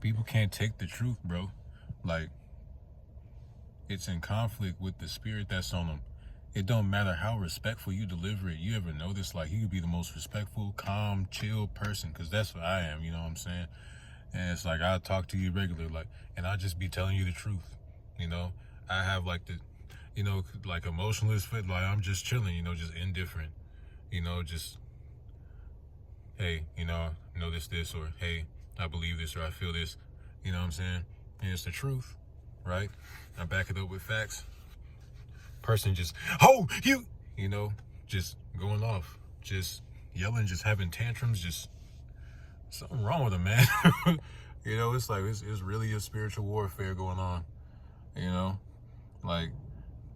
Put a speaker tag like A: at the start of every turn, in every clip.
A: People can't take the truth, bro. Like, it's in conflict with the spirit that's on them. It don't matter how respectful you deliver it. You ever notice, like, you could be the most respectful, calm, chill person, because that's what I am, you know what I'm saying? And it's like, I'll talk to you regular, like, and I'll just be telling you the truth, you know? I have, like, like, emotionless fit, like, I'm just chilling, just indifferent, just, hey, notice this, or, hey, I believe this, or I feel this, you know what I'm saying? And it's the truth, right? I back it up with facts. Person just, oh, just going off, just yelling, just having tantrums, just something wrong with them, man. It's like, it's really a spiritual warfare going on, like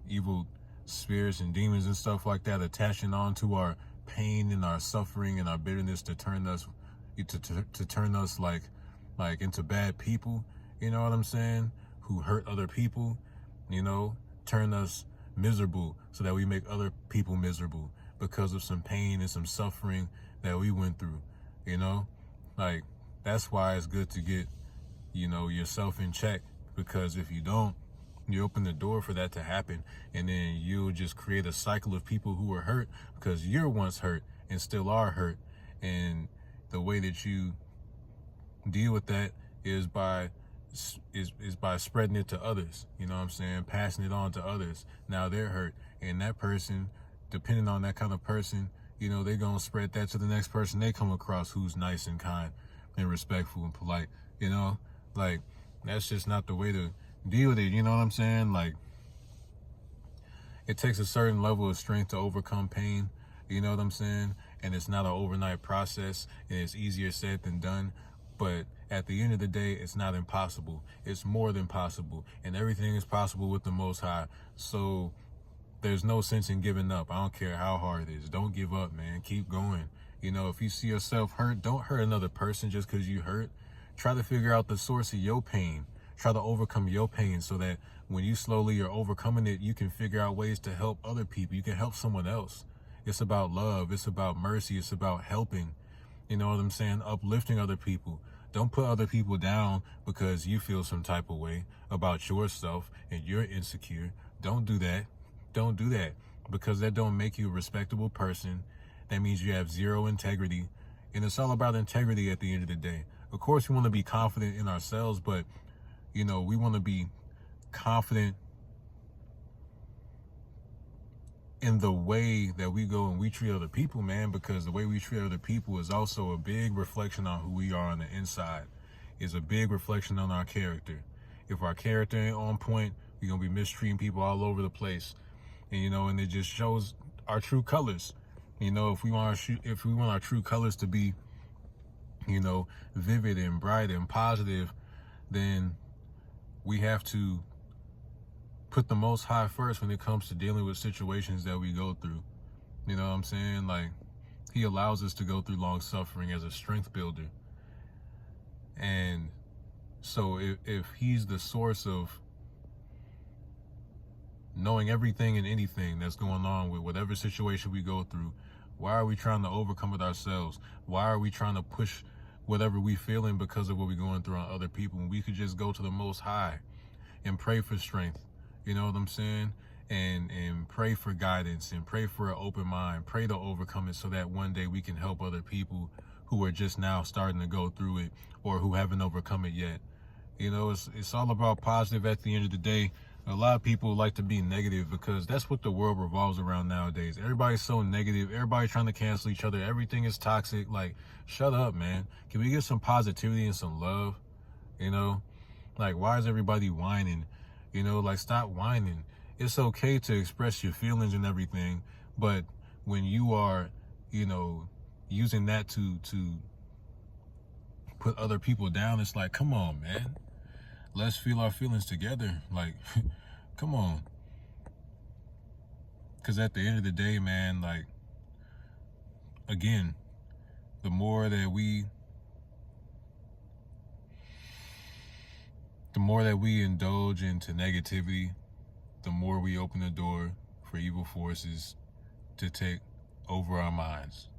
A: evil spirits and demons and stuff like that attaching on to our pain and our suffering and our bitterness to turn us to turn us like into bad people, you know what I'm saying, who hurt other people, turn us miserable so that we make other people miserable because of some pain and some suffering that we went through, like, that's why it's good to get, yourself in check, because if you don't, you open the door for that to happen, and then you'll just create a cycle of people who are hurt because you're once hurt and still are hurt. And the way that you deal with that is by spreading it to others, you know what I'm saying, passing it on to others. Now they're hurt, and that person, depending on that kind of person, they're gonna spread that to the next person they come across who's nice and kind and respectful and polite, like, that's just not the way to deal with it, you know what I'm saying? Like, it takes a certain level of strength to overcome pain, you know what I'm saying? And it's not an overnight process, and it's easier said than done. But at the end of the day, it's not impossible. It's more than possible. And everything is possible with the Most High. So there's no sense in giving up. I don't care how hard it is. Don't give up, man. Keep going. If you see yourself hurt, don't hurt another person just because you hurt. Try to figure out the source of your pain. Try to overcome your pain so that when you slowly are overcoming it, you can figure out ways to help other people. You can help someone else. It's about love. It's about mercy. It's about helping. You know what I'm saying? Uplifting other people. Don't put other people down because you feel some type of way about yourself and you're insecure. Don't do that. Don't do that, because that don't make you a respectable person. That means you have zero integrity. And it's all about integrity at the end of the day. Of course, we want to be confident in ourselves, but, we want to be confident in the way that we go and we treat other people, man, because the way we treat other people is also a big reflection on who we are on the inside. It's a big reflection on our character. If our character ain't on point, we're going to be mistreating people all over the place. And, and it just shows our true colors. If we want our true colors to be, vivid and bright and positive, then we have to put the Most High first when it comes to dealing with situations that we go through. You know what I'm saying? Like, he allows us to go through long suffering as a strength builder. And so if he's the source of knowing everything and anything that's going on with whatever situation we go through, why are we trying to overcome it ourselves? Why are we trying to push whatever we feeling because of what we're going through on other people? And we could just go to the Most High and pray for strength. You know what I'm saying? And pray for guidance and pray for an open mind. Pray to overcome it so that one day we can help other people who are just now starting to go through it or who haven't overcome it yet. It's all about positive at the end of the day. A lot of people like to be negative because that's what the world revolves around nowadays. Everybody's so negative. Everybody trying to cancel each other. Everything is toxic. Like, shut up, man. Can we get some positivity and some love? Like, why is everybody whining? Like, stop whining. It's okay to express your feelings and everything, but when you are, using that to put other people down, it's like, come on, man. Let's feel our feelings together. Like, come on. Because at the end of the day, man, like, again, the more that we indulge into negativity, the more we open the door for evil forces to take over our minds.